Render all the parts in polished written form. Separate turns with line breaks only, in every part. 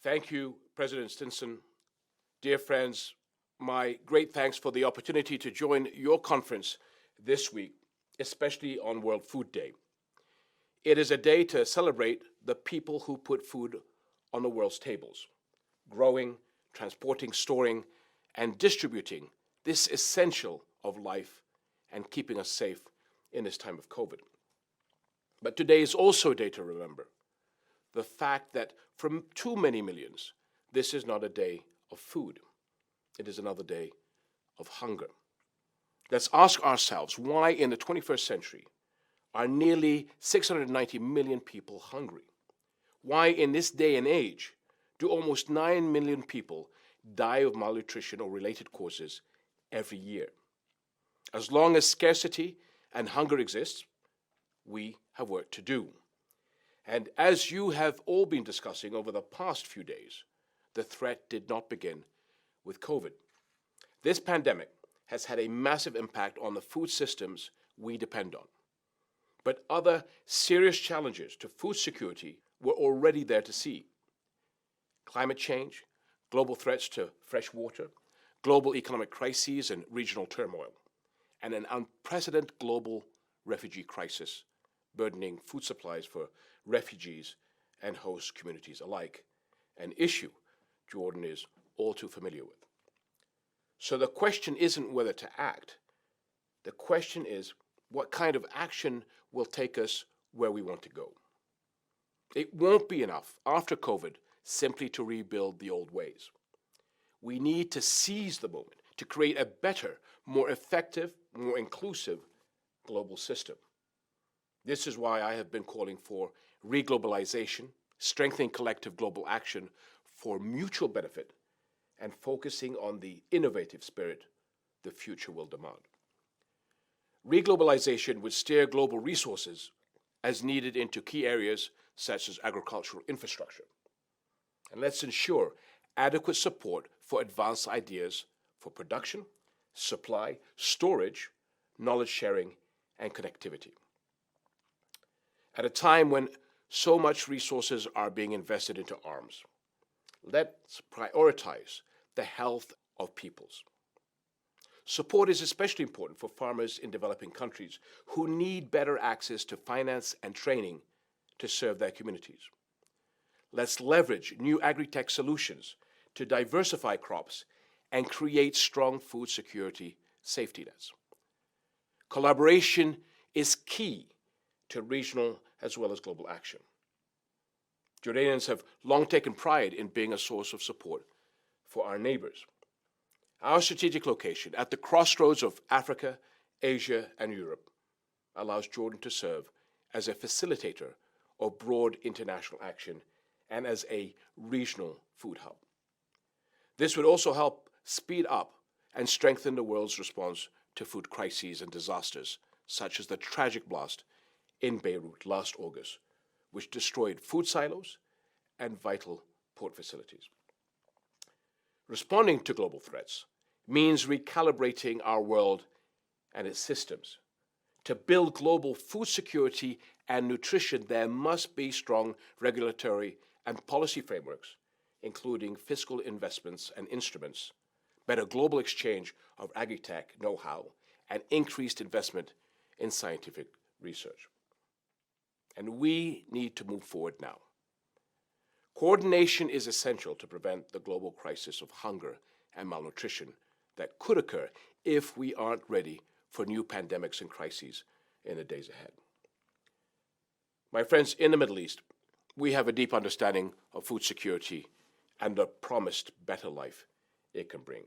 Thank you, President Stinson. Dear friends, my great thanks for the opportunity to join your conference this week, especially on World Food Day. It is a day to celebrate the people who put food on the world's tables, growing, transporting, storing, and distributing this essential of life and keeping us safe in this time of COVID. But today is also a day to remember the fact that for too many millions, this is not a day of food. It is another day of hunger. Let's ask ourselves, why in the 21st century are nearly 690 million people hungry? Why in this day and age do almost 9 million people die of malnutrition or related causes every year? As long as scarcity and hunger exists, we have work to do. And as you have all been discussing over the past few days, the threat did not begin with COVID. This pandemic has had a massive impact on the food systems we depend on. But other serious challenges to food security were already there to see. Climate change, global threats to fresh water, global economic crises and regional turmoil, and an unprecedented global refugee crisis burdening food supplies for refugees and host communities alike, an issue Jordan is all too familiar with. So the question isn't whether to act. The question is what kind of action will take us where we want to go. It won't be enough after COVID simply to rebuild the old ways. We need to seize the moment to create a better, more effective, more inclusive global system. This is why I have been calling for reglobalization, strengthening collective global action for mutual benefit, and focusing on the innovative spirit the future will demand. Reglobalization would steer global resources as needed into key areas such as agricultural infrastructure. And let's ensure adequate support for advanced ideas for production, supply, storage, knowledge sharing, and connectivity. At a time when so much resources are being invested into arms, let's prioritize the health of peoples. Support is especially important for farmers in developing countries who need better access to finance and training to serve their communities. Let's leverage new agri-tech solutions to diversify crops and create strong food security safety nets. Collaboration is key to regional as well as global action. Jordanians have long taken pride in being a source of support for our neighbors. Our strategic location at the crossroads of Africa, Asia, and Europe allows Jordan to serve as a facilitator of broad international action and as a regional food hub. This would also help speed up and strengthen the world's response to food crises and disasters, such as the tragic blast in Beirut last August, which destroyed food silos and vital port facilities. Responding to global threats means recalibrating our world and its systems. To build global food security and nutrition, there must be strong regulatory and policy frameworks, including fiscal investments and instruments, better global exchange of agri-tech know-how, and increased investment in scientific research. And we need to move forward now. Coordination is essential to prevent the global crisis of hunger and malnutrition that could occur if we aren't ready for new pandemics and crises in the days ahead. My friends, in the Middle East, we have a deep understanding of food security and the promised better life it can bring.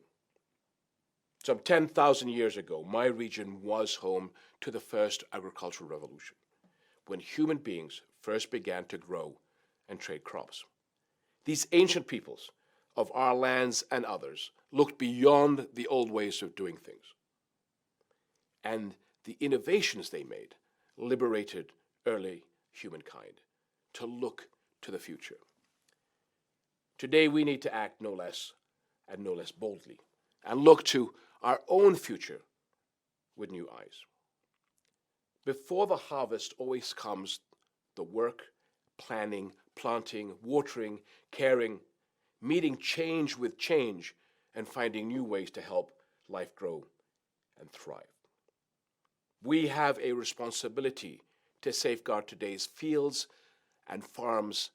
Some 10,000 years ago, my region was home to the first agricultural revolution, when human beings first began to grow and trade crops. These ancient peoples of our lands and others looked beyond the old ways of doing things. And the innovations they made liberated early humankind to look to the future. Today we need to act no less and no less boldly and look to our own future with new eyes. Before the harvest always comes the work, planning, planting, watering, caring, meeting change with change, and finding new ways to help life grow and thrive. We have a responsibility to safeguard today's fields and farms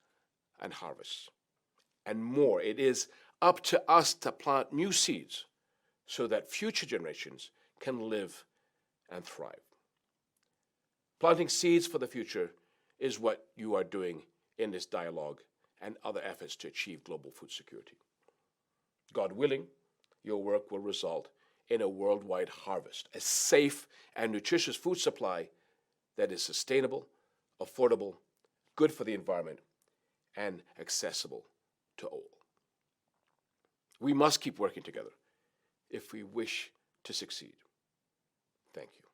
and harvests. And more, it is up to us to plant new seeds so that future generations can live and thrive. Planting seeds for the future is what you are doing in this dialogue and other efforts to achieve global food security. God willing, your work will result in a worldwide harvest, a safe and nutritious food supply that is sustainable, affordable, good for the environment, and accessible to all. We must keep working together if we wish to succeed. Thank you.